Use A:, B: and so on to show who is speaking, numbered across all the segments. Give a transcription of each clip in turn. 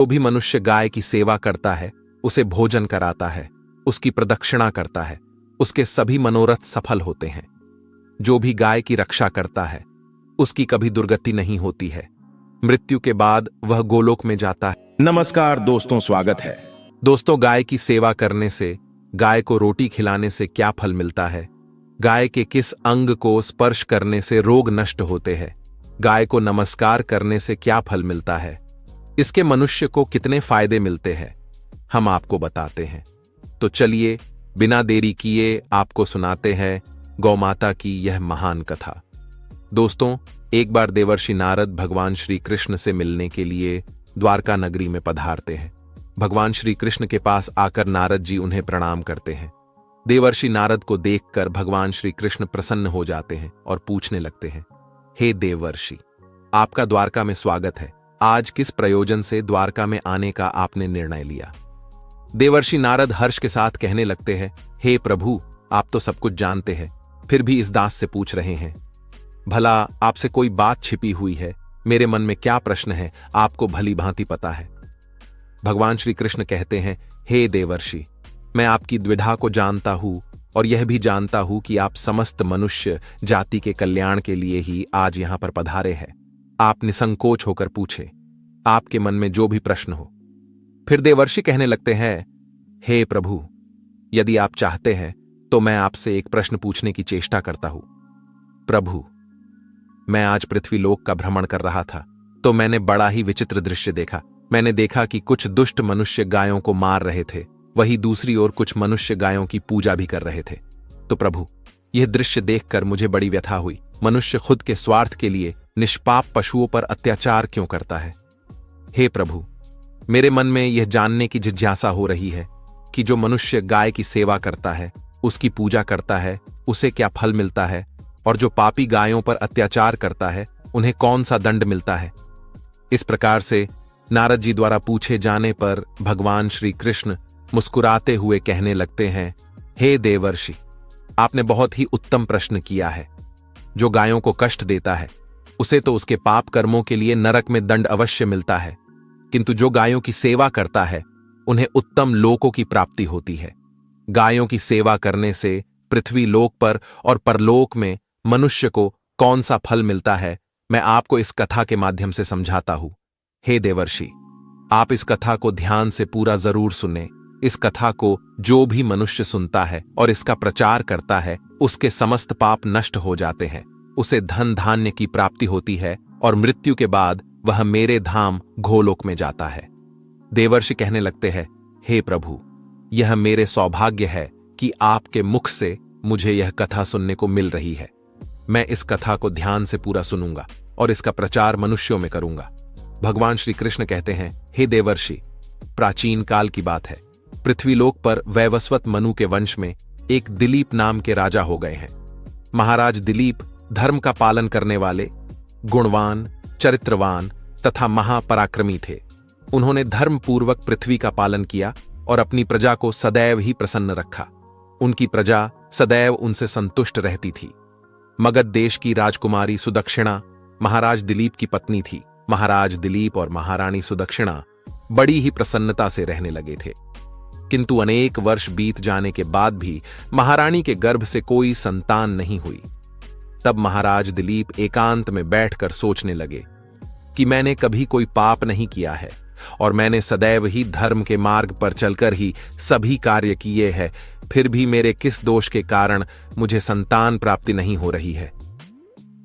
A: जो भी मनुष्य गाय की सेवा करता है, उसे भोजन कराता है, उसकी प्रदक्षिणा करता है, उसके सभी मनोरथ सफल होते हैं। जो भी गाय की रक्षा करता है, उसकी कभी दुर्गति नहीं होती है। मृत्यु के बाद वह गोलोक में जाता है।
B: नमस्कार दोस्तों, स्वागत है।
A: दोस्तों, गाय की सेवा करने से, गाय को रोटी खिलाने से क्या फल मिलता है? गाय के किस अंग को स्पर्श करने से रोग नष्ट होते हैं? गाय को नमस्कार करने से क्या फल मिलता है? इसके मनुष्य को कितने फायदे मिलते हैं, हम आपको बताते हैं। तो चलिए बिना देरी किए आपको सुनाते हैं गौमाता की यह महान कथा। दोस्तों, एक बार देवर्षि नारद भगवान श्री कृष्ण से मिलने के लिए द्वारका नगरी में पधारते हैं। भगवान श्री कृष्ण के पास आकर नारद जी उन्हें प्रणाम करते हैं। देवर्षि नारद को देखकर भगवान श्री कृष्ण प्रसन्न हो जाते हैं और पूछने लगते हैं, हे देवर्षि, आपका द्वारका में स्वागत है। आज किस प्रयोजन से द्वारका में आने का आपने निर्णय लिया? देवर्षि नारद हर्ष के साथ कहने लगते हैं, हे प्रभु, आप तो सब कुछ जानते हैं, फिर भी इस दास से पूछ रहे हैं। भला आपसे कोई बात छिपी हुई है? मेरे मन में क्या प्रश्न है, आपको भली भांति पता है। भगवान श्री कृष्ण कहते हैं, हे देवर्षि, मैं आपकी द्विधा को जानता हूं और यह भी जानता हूं कि आप समस्त मनुष्य जाति के कल्याण के लिए ही आज यहां पर पधारे हैं। आप निसंकोच होकर पूछे, आपके मन में जो भी प्रश्न हो। फिर देवर्षि कहने लगते हैं, हे प्रभु, यदि आप चाहते हैं तो मैं आपसे एक प्रश्न पूछने की चेष्टा करता हूं। प्रभु, मैं आज पृथ्वी लोक का भ्रमण कर रहा था तो मैंने बड़ा ही विचित्र दृश्य देखा। मैंने देखा कि कुछ दुष्ट मनुष्य गायों को मार रहे थे, वही दूसरी ओर कुछ मनुष्य गायों की पूजा भी कर रहे थे। तो प्रभु, यह दृश्य देखकर मुझे बड़ी व्यथा हुई। मनुष्य खुद के स्वार्थ के लिए निष्पाप पशुओं पर अत्याचार क्यों करता है? हे प्रभु, मेरे मन में यह जानने की जिज्ञासा हो रही है कि जो मनुष्य गाय की सेवा करता है, उसकी पूजा करता है, उसे क्या फल मिलता है, और जो पापी गायों पर अत्याचार करता है, उन्हें कौन सा दंड मिलता है। इस प्रकार से नारद जी द्वारा पूछे जाने पर भगवान श्री कृष्ण मुस्कुराते हुए कहने लगते हैं, हे देवर्षि, आपने बहुत ही उत्तम प्रश्न किया है। जो गायों को कष्ट देता है, उसे तो उसके पाप कर्मों के लिए नरक में दंड अवश्य मिलता है, किंतु जो गायों की सेवा करता है, उन्हें उत्तम लोकों की प्राप्ति होती है। गायों की सेवा करने से पृथ्वी लोक पर और परलोक में मनुष्य को कौन सा फल मिलता है, मैं आपको इस कथा के माध्यम से समझाता हूं। हे देवर्षि, आप इस कथा को ध्यान से पूरा जरूर सुने। इस कथा को जो भी मनुष्य सुनता है और इसका प्रचार करता है, उसके समस्त पाप नष्ट हो जाते हैं, उसे धन धान्य की प्राप्ति होती है और मृत्यु के बाद वह मेरे धाम गोलोक में जाता है। देवर्षि कहने लगते हैं, हे प्रभु, यह मेरे सौभाग्य है कि आपके मुख से मुझे यह कथा सुनने को मिल रही है। मैं इस कथा को ध्यान से पूरा सुनूंगा और इसका प्रचार मनुष्यों में करूंगा। भगवान श्री कृष्ण कहते हैं, हे देवर्षि, प्राचीन काल की बात है। पृथ्वीलोक पर वैवस्वत मनु के वंश में एक दिलीप नाम के राजा हो गए हैं। महाराज दिलीप धर्म का पालन करने वाले, गुणवान, चरित्रवान तथा महापराक्रमी थे। उन्होंने धर्मपूर्वक पृथ्वी का पालन किया और अपनी प्रजा को सदैव ही प्रसन्न रखा। उनकी प्रजा सदैव उनसे संतुष्ट रहती थी। मगध देश की राजकुमारी सुदक्षिणा महाराज दिलीप की पत्नी थी। महाराज दिलीप और महारानी सुदक्षिणा बड़ी ही प्रसन्नता से रहने लगे थे, किंतु अनेक वर्ष बीत जाने के बाद भी महारानी के गर्भ से कोई संतान नहीं हुई। तब महाराज दिलीप एकांत में बैठकर सोचने लगे कि मैंने कभी कोई पाप नहीं किया है और मैंने सदैव ही धर्म के मार्ग पर चलकर ही सभी कार्य किए हैं, फिर भी मेरे किस दोष के कारण मुझे संतान प्राप्ति नहीं हो रही है।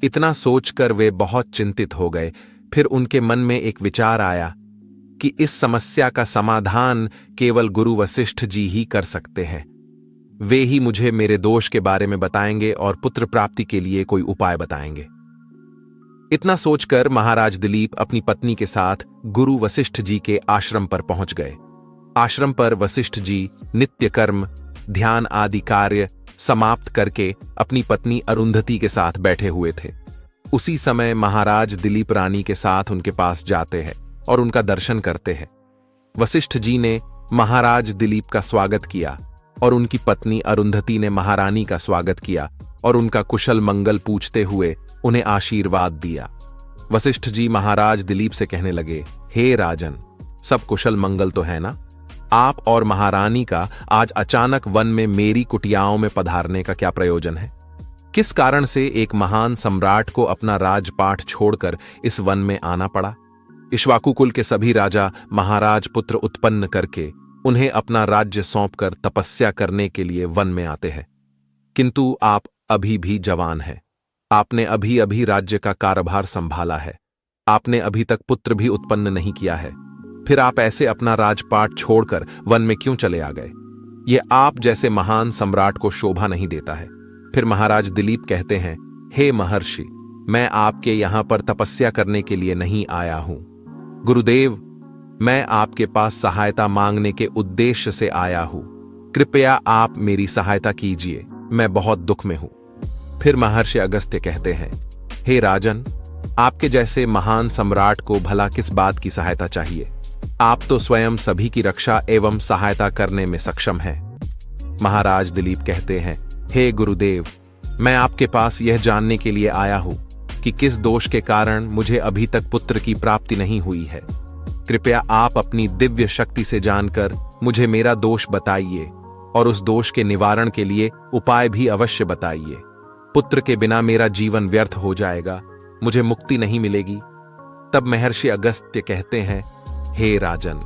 A: इतना सोचकर वे बहुत चिंतित हो गए। फिर उनके मन में एक विचार आया कि इस समस्या का समाधान केवल गुरु वशिष्ठ जी ही कर सकते हैं। वे ही मुझे मेरे दोष के बारे में बताएंगे और पुत्र प्राप्ति के लिए कोई उपाय बताएंगे। इतना सोचकर महाराज दिलीप अपनी पत्नी के साथ गुरु वशिष्ठ जी के आश्रम पर पहुंच गए। आश्रम पर वशिष्ठ जी नित्य कर्म, ध्यान आदि कार्य समाप्त करके अपनी पत्नी अरुंधति के साथ बैठे हुए थे। उसी समय महाराज दिलीप रानी के साथ उनके पास जाते हैं और उनका दर्शन करते हैं। वशिष्ठ जी ने महाराज दिलीप का स्वागत किया और उनकी पत्नी अरुंधति ने महारानी का स्वागत किया और उनका कुशल मंगल पूछते हुए उन्हें आशीर्वाद दिया। वशिष्ठ जी महाराज दिलीप से कहने लगे, हे राजन, सब कुशल मंगल तो है ना? आप और महारानी का आज अचानक वन में मेरी कुटियाओं में पधारने का क्या प्रयोजन है? किस कारण से एक महान सम्राट को अपना राजपाट छोड़कर इस वन में आना पड़ा? इक्ष्वाकु कुल के सभी राजा महाराज पुत्र उत्पन्न करके उन्हें अपना राज्य सौंपकर तपस्या करने के लिए वन में आते हैं। किंतु आप अभी भी जवान हैं। आपने अभी अभी राज्य का कार्यभार संभाला है। आपने अभी तक पुत्र भी उत्पन्न नहीं किया है। फिर आप ऐसे अपना राजपाट छोड़कर वन में क्यों चले आ गए? ये आप जैसे महान सम्राट को शोभा नहीं देता है। फिर महाराज दिलीप कहते हैं, हे महर्षि, मैं आपके यहां पर तपस्या करने के लिए नहीं आया हूं। गुरुदेव, मैं आपके पास सहायता मांगने के उद्देश्य से आया हूं। कृपया आप मेरी सहायता कीजिए, मैं बहुत दुख में हूं। फिर महर्षि अगस्त्य कहते हैं, हे राजन, आपके जैसे महान सम्राट को भला किस बात की सहायता चाहिए? आप तो स्वयं सभी की रक्षा एवं सहायता करने में सक्षम हैं। महाराज दिलीप कहते हैं, हे गुरुदेव, मैं आपके पास यह जानने के लिए आया हूं कि किस दोष के कारण मुझे अभी तक पुत्र की प्राप्ति नहीं हुई है। कृपया आप अपनी दिव्य शक्ति से जानकर मुझे मेरा दोष बताइए और उस दोष के निवारण के लिए उपाय भी अवश्य बताइए। पुत्र के बिना मेरा जीवन व्यर्थ हो जाएगा, मुझे मुक्ति नहीं मिलेगी। तब महर्षि अगस्त्य कहते हैं, हे राजन,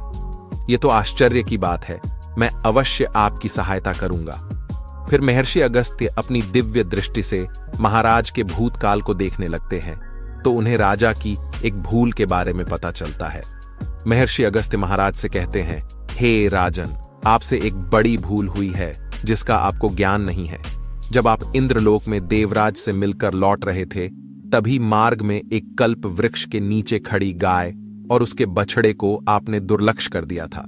A: ये तो आश्चर्य की बात है, मैं अवश्य आपकी सहायता करूंगा। फिर महर्षि अगस्त्य अपनी दिव्य दृष्टि से महाराज के भूतकाल को देखने लगते हैं तो उन्हें राजा की एक भूल के बारे में पता चलता है। महर्षि अगस्त्य महाराज से कहते हैं, हे राजन, आपसे एक बड़ी भूल हुई है जिसका आपको ज्ञान नहीं है। जब आप इंद्रलोक में देवराज से मिलकर लौट रहे थे, तभी मार्ग में एक कल्प वृक्ष के नीचे खड़ी गाय और उसके बछड़े को आपने दुर्लक्ष्य कर दिया था।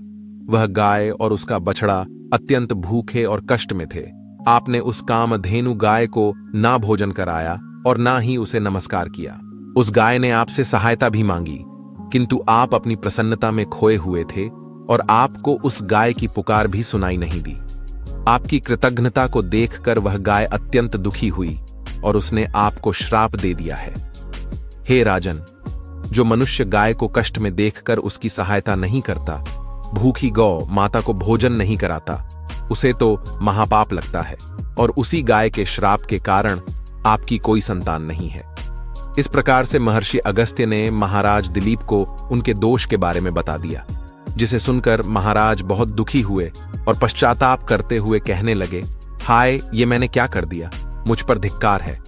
A: वह गाय और उसका बछड़ा अत्यंत भूखे और कष्ट में थे। आपने उस कामधेनु गाय को ना भोजन कराया और ना ही उसे नमस्कार किया। उस गाय ने आपसे सहायता भी मांगी, किंतु आप अपनी प्रसन्नता में खोए हुए थे और आपको उस गाय की पुकार भी सुनाई नहीं दी। आपकी कृतज्ञता को देखकर वह गाय अत्यंत दुखी हुई और उसने आपको श्राप दे दिया है। हे राजन, जो मनुष्य गाय को कष्ट में देखकर उसकी सहायता नहीं करता, भूखी गौ माता को भोजन नहीं कराता, उसे तो महापाप लगता है और उसी गाय के श्राप के कारण आपकी कोई संतान नहीं है। इस प्रकार से महर्षि अगस्त्य ने महाराज दिलीप को उनके दोष के बारे में बता दिया, जिसे सुनकर महाराज बहुत दुखी हुए और पश्चाताप करते हुए कहने लगे, हाय, ये मैंने क्या कर दिया? मुझ पर धिक्कार है।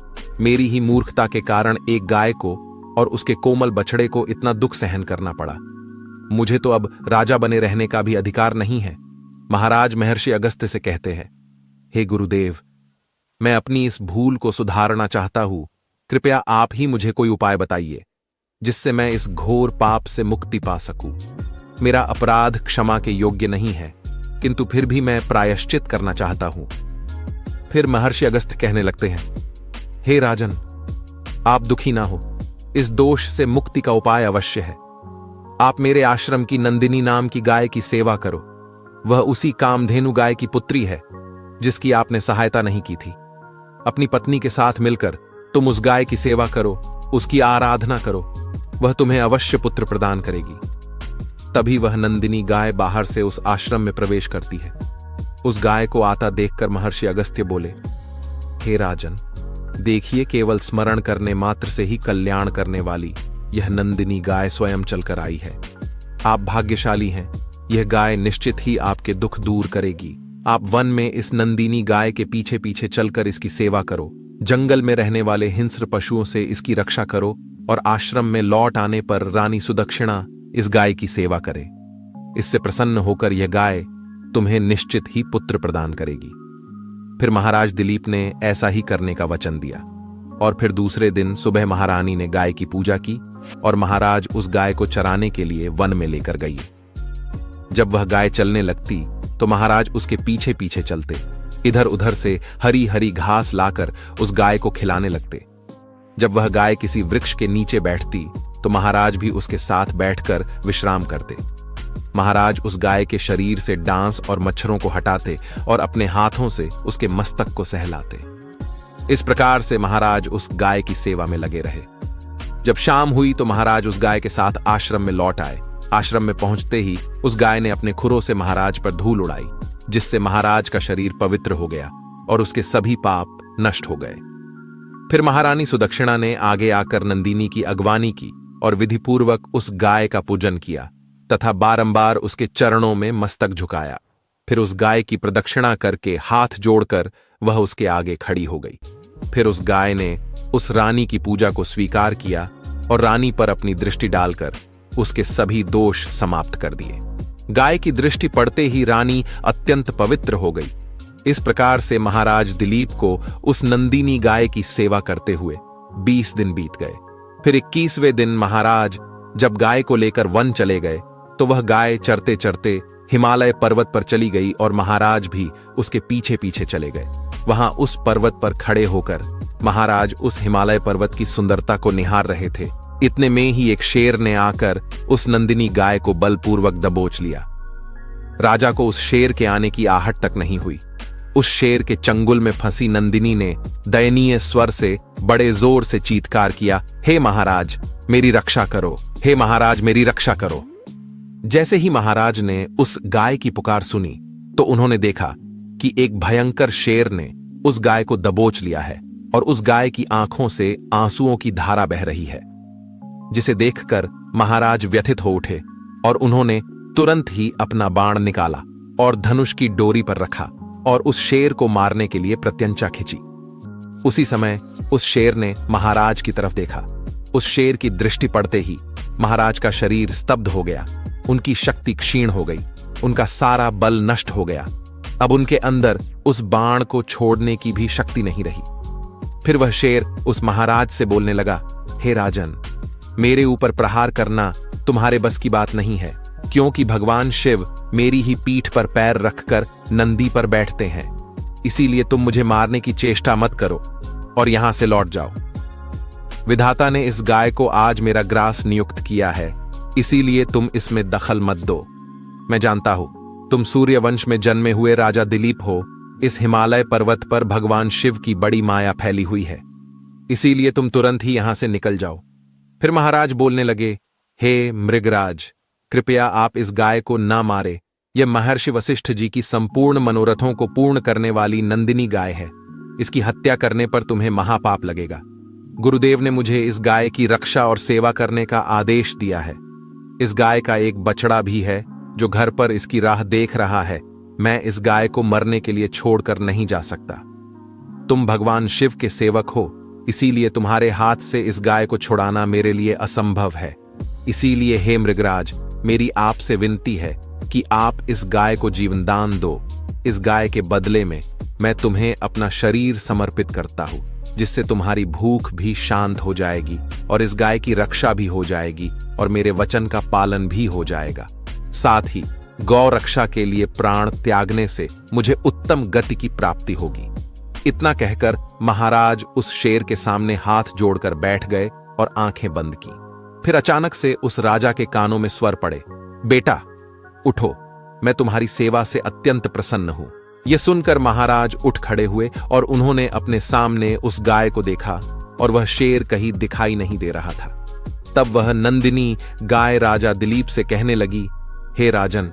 A: मेरी ही मूर्खता के कारण एक गाय को और उसके कोमल बछड़े को इतना दुख सहन करना पड़ा। मुझे तो अब राजा बने रहने का भी अधिकार नहीं है। महाराज महर्षि अगस्त्य से कहते हैं, हे गुरुदेव, मैं अपनी इस भूल को सुधारना चाहता हूं। कृपया आप ही मुझे कोई उपाय बताइए जिससे मैं इस घोर पाप से मुक्ति पा सकूं। मेरा अपराध क्षमा के योग्य नहीं है, किंतु फिर भी मैं प्रायश्चित करना चाहता हूं। फिर महर्षि अगस्त्य कहने लगते हैं, हे राजन, आप दुखी ना हो। इस दोष से मुक्ति का उपाय अवश्य है। आप मेरे आश्रम की नंदिनी नाम की गाय की सेवा करो। वह उसी कामधेनु गाय की पुत्री है जिसकी आपने सहायता नहीं की थी। अपनी पत्नी के साथ मिलकर तुम उस गाय की सेवा करो, उसकी आराधना करो, वह तुम्हें अवश्य पुत्र प्रदान करेगी। तभी वह नंदिनी गाय बाहर से उस आश्रम में प्रवेश करती है। उस गाय को आता देखकर महर्षि अगस्त्य बोले, हे राजन, देखिए, केवल स्मरण करने मात्र से ही कल्याण करने वाली यह नंदिनी गाय स्वयं चलकर आई है। आप भाग्यशाली हैं। यह गाय निश्चित ही आपके दुख दूर करेगी। आप वन में इस नंदिनी गाय के पीछे पीछे चलकर इसकी सेवा करो। जंगल में रहने वाले हिंस्र पशुओं से इसकी रक्षा करो और आश्रम में लौट आने पर रानी सुदक्षिणा इस गाय की सेवा करे। इससे प्रसन्न होकर यह गाय तुम्हें निश्चित ही पुत्र प्रदान करेगी। फिर महाराज दिलीप ने ऐसा ही करने का वचन दिया और फिर दूसरे दिन सुबह महारानी ने गाय की पूजा की और महाराज उस गाय को चराने के लिए वन में लेकर गई। जब वह गाय चलने लगती तो महाराज उसके पीछे पीछे चलते, इधर उधर से हरी हरी घास लाकर उस गाय को खिलाने लगते। जब वह गाय किसी वृक्ष के नीचे बैठती तो महाराज भी उसके साथ बैठकर विश्राम करते। महाराज उस गाय के शरीर से डांस और मच्छरों को हटाते और अपने हाथों से उसके मस्तक को सहलाते। इस प्रकार से महाराज उस गाय की सेवा में लगे रहे। जब शाम हुई तो महाराज उस गाय के साथ आश्रम में लौट आए आश्रम में पहुंचते ही उस गाय ने अपने खुरों से महाराज पर धूल उड़ाई, जिससे महाराज का शरीर पवित्र हो गया और उसके सभी पाप नष्ट हो गए। फिर महारानी सुदक्षिणा ने आगे आकर नंदिनी की अगवानी की और विधिपूर्वक उस गाय का पूजन किया तथा बारंबार उसके चरणों में मस्तक झुकाया। फिर उस गाय की प्रदक्षिणा करके हाथ जोड़कर वह उसके आगे खड़ी हो गई। फिर उस गाय ने उस रानी की पूजा को स्वीकार किया और रानी पर अपनी दृष्टि डालकर उसके सभी दोष समाप्त कर दिए। गाय की दृष्टि पड़ते ही रानी अत्यंत पवित्र हो गई। इस प्रकार से महाराज दिलीप को उस नंदिनी गाय की सेवा करते हुए 20 दिन बीत गए। फिर 21वें दिन महाराज जब गाय को लेकर वन चले गए तो वह गाय चरते चरते हिमालय पर्वत पर चली गई और महाराज भी उसके पीछे पीछे चले गए। वहां उस पर्वत पर खड़े होकर महाराज उस हिमालय पर्वत की सुंदरता को निहार रहे थे। इतने में ही एक शेर ने आकर उस नंदिनी गाय को बलपूर्वक दबोच लिया। राजा को उस शेर के आने की आहट तक नहीं हुई। उस शेर के चंगुल में फंसी नंदिनी ने दयनीय स्वर से बड़े जोर से चीत्कार किया, हे महाराज मेरी रक्षा करो, हे महाराज मेरी रक्षा करो। जैसे ही महाराज ने उस गाय की पुकार सुनी तो उन्होंने देखा कि एक भयंकर शेर ने उस गाय को दबोच लिया है और उस गाय की आंखों से आंसुओं की धारा बह रही है, जिसे देखकर महाराज व्यथित हो उठे और उन्होंने तुरंत ही अपना बाण निकाला और धनुष की डोरी पर रखा और उस शेर को मारने के लिए प्रत्यंचा खींची। उसी समय उस शेर ने महाराज की तरफ देखा। उस शेर की दृष्टि पड़ते ही महाराज का शरीर स्तब्ध हो गया, उनकी शक्ति क्षीण हो गई, उनका सारा बल नष्ट हो गया। अब उनके अंदर उस बाण को छोड़ने की भी शक्ति नहीं रही। फिर वह शेर उस महाराज से बोलने लगा, हे राजन, मेरे ऊपर प्रहार करना तुम्हारे बस की बात नहीं है, क्योंकि भगवान शिव मेरी ही पीठ पर पैर रखकर नंदी पर बैठते हैं। इसीलिए तुम मुझे मारने की चेष्टा मत करो और यहां से लौट जाओ। विधाता ने इस गाय को आज मेरा ग्रास नियुक्त किया है, इसीलिए तुम इसमें दखल मत दो। मैं जानता हूं तुम सूर्यवंश में जन्मे हुए राजा दिलीप हो। इस हिमालय पर्वत पर भगवान शिव की बड़ी माया फैली हुई है, इसीलिए तुम तुरंत ही यहां से निकल जाओ। फिर महाराज बोलने लगे, हे मृगराज, कृपया आप इस गाय को ना मारे। यह महर्षि वशिष्ठ जी की संपूर्ण मनोरथों को पूर्ण करने वाली नंदिनी गाय है। इसकी हत्या करने पर तुम्हें महापाप लगेगा। गुरुदेव ने मुझे इस गाय की रक्षा और सेवा करने का आदेश दिया है। इस गाय का एक बछड़ा भी है जो घर पर इसकी राह देख रहा है। मैं इस गाय को मरने के लिए छोड़कर नहीं जा सकता। तुम भगवान शिव के सेवक हो, इसीलिए तुम्हारे हाथ से इस गाय को छुड़ाना मेरे लिए असंभव है। इसीलिए हे मृगराज, मेरी आपसे विनती है कि आप इस गाय को जीवनदान दो। इस गाय के बदले में मैं तुम्हें अपना शरीर समर्पित करता हूं, जिससे तुम्हारी भूख भी शांत हो जाएगी और इस गाय की रक्षा भी हो जाएगी और मेरे वचन का पालन भी हो जाएगा। साथ ही गौ रक्षा के लिए प्राण त्यागने से मुझे उत्तम गति की प्राप्ति होगी। इतना कहकर महाराज उस शेर के सामने हाथ जोड़कर बैठ गए और आंखें बंद की। फिर अचानक से उस राजा के कानों में स्वर पड़े, बेटा उठो, मैं तुम्हारी सेवा से अत्यंत प्रसन्न हूं। यह सुनकर महाराज उठ खड़े हुए और उन्होंने अपने सामने उस गाय को देखा और वह शेर कहीं दिखाई नहीं दे रहा था। तब वह नंदिनी गाय राजा दिलीप से कहने लगी, हे राजन,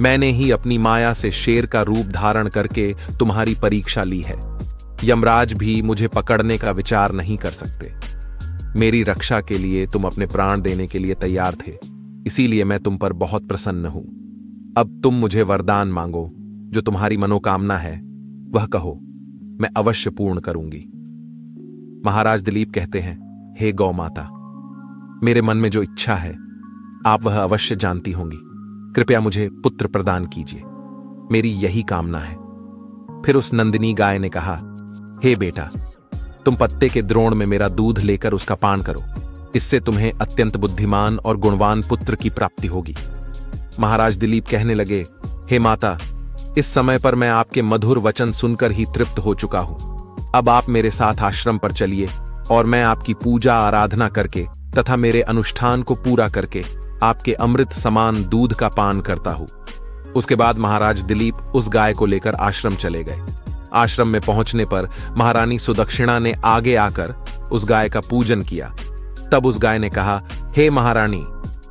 A: मैंने ही अपनी माया से शेर का रूप धारण करके तुम्हारी परीक्षा ली है। यमराज भी मुझे पकड़ने का विचार नहीं कर सकते। मेरी रक्षा के लिए तुम अपने प्राण देने के लिए तैयार थे, इसीलिए मैं तुम पर बहुत प्रसन्न हूं। अब तुम मुझे वरदान मांगो, जो तुम्हारी मनोकामना है वह कहो, मैं अवश्य पूर्ण करूंगी। महाराज दिलीप कहते हैं, हे गौ माता, मेरे मन में जो इच्छा है आप वह अवश्य जानती होंगी। कृपया मुझे पुत्र प्रदान कीजिए, मेरी यही कामना है। फिर उस नंदिनी गाय ने कहा, हे बेटा, तुम पत्ते के द्रोण में मेरा दूध लेकर उसका पान करो। इससे तुम्हें अत्यंत बुद्धिमान और गुणवान पुत्र की प्राप्ति होगी। महाराज दिलीप कहने लगे, हे माता, इस समय पर मैं आपके मधुर वचन सुनकर ही तृप्त हो चुका हूं। अब आप मेरे साथ आश्रम पर चलिए और मैं आपकी पूजा आराधना करके तथा मेरे अनुष्ठान को पूरा करके आपके अमृत समान दूध का पान करता हूं। उसके बाद महाराज दिलीप उस गाय को लेकर आश्रम चले गए। आश्रम में पहुंचने पर महारानी सुदक्षिणा ने आगे आकर उस गाय का पूजन किया। तब उस गाय ने कहा, हे महारानी,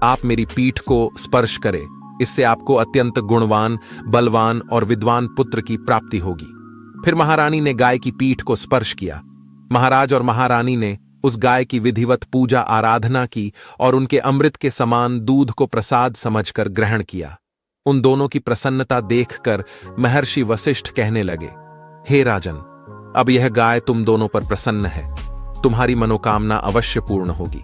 A: आप मेरी पीठ को स्पर्श करें, इससे आपको अत्यंत गुणवान, बलवान और विद्वान पुत्र की प्राप्ति होगी। फिर महारानी ने गाय की पीठ को स्पर्श किया। महाराज और महारानी ने उस गाय की विधिवत पूजा आराधना की और उनके अमृत के समान दूध को प्रसाद समझकर ग्रहण किया। उन दोनों की प्रसन्नता देखकर महर्षि वशिष्ठ कहने लगे, हे राजन, अब यह गाय तुम दोनों पर प्रसन्न है, तुम्हारी मनोकामना अवश्य पूर्ण होगी।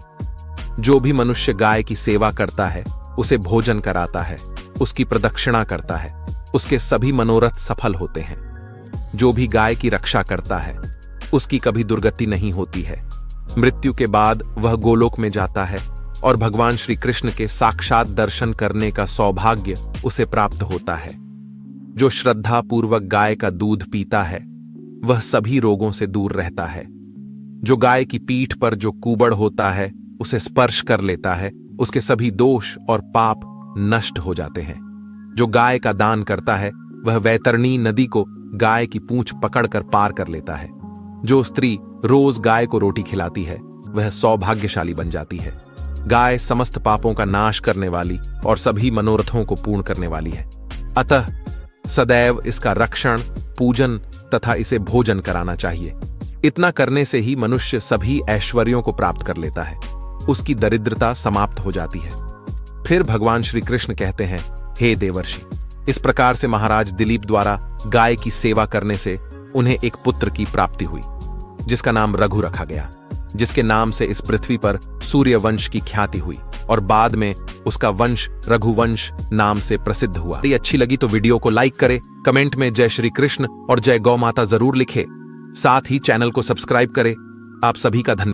A: जो भी मनुष्य गाय की सेवा करता है, उसे भोजन कराता है, उसकी प्रदक्षिणा करता है, उसके सभी मनोरथ सफल होते हैं। जो भी गाय की रक्षा करता है, उसकी कभी दुर्गति नहीं होती है। मृत्यु के बाद वह गोलोक में जाता है और भगवान श्री कृष्ण के साक्षात दर्शन करने का सौभाग्य उसे प्राप्त होता है। जो श्रद्धा पूर्वक गाय का दूध पीता है, वह सभी रोगों से दूर रहता है। जो गाय की पीठ पर जो कुबड़ होता है, उसे स्पर्श कर लेता है, उसके सभी दोष और पाप नष्ट हो जाते हैं। जो गाय का दान करता है, वह वैतरणी नदी को गाय की पूंछ पकड़कर पार कर लेता है। जो स्त्री रोज गाय को रोटी खिलाती है, वह सौभाग्यशाली बन जाती है। गाय समस्त पापों का नाश करने वाली और सभी मनोरथों को पूर्ण करने वाली है। अतः सदैव इसका रक्षण, पूजन तथा इसे भोजन कराना चाहिए। इतना करने से ही मनुष्य सभी ऐश्वर्यों को प्राप्त कर लेता है, उसकी दरिद्रता समाप्त हो जाती है। फिर भगवान श्री कृष्ण कहते हैं, हे देवर्षि, इस प्रकार से महाराज दिलीप द्वारा गाय की सेवा करने से उन्हें एक पुत्र की प्राप्ति हुई, जिसका नाम रघु रखा गया, जिसके नाम से इस पृथ्वी पर सूर्यवंश की ख्याति हुई और बाद में उसका वंश रघुवंश नाम से प्रसिद्ध हुआ। यदि अच्छी लगी तो वीडियो को लाइक करें, कमेंट में जय श्री कृष्ण और जय गौ माता जरूर लिखें। साथ ही चैनल को सब्सक्राइब करें। आप सभी का धन्यवाद।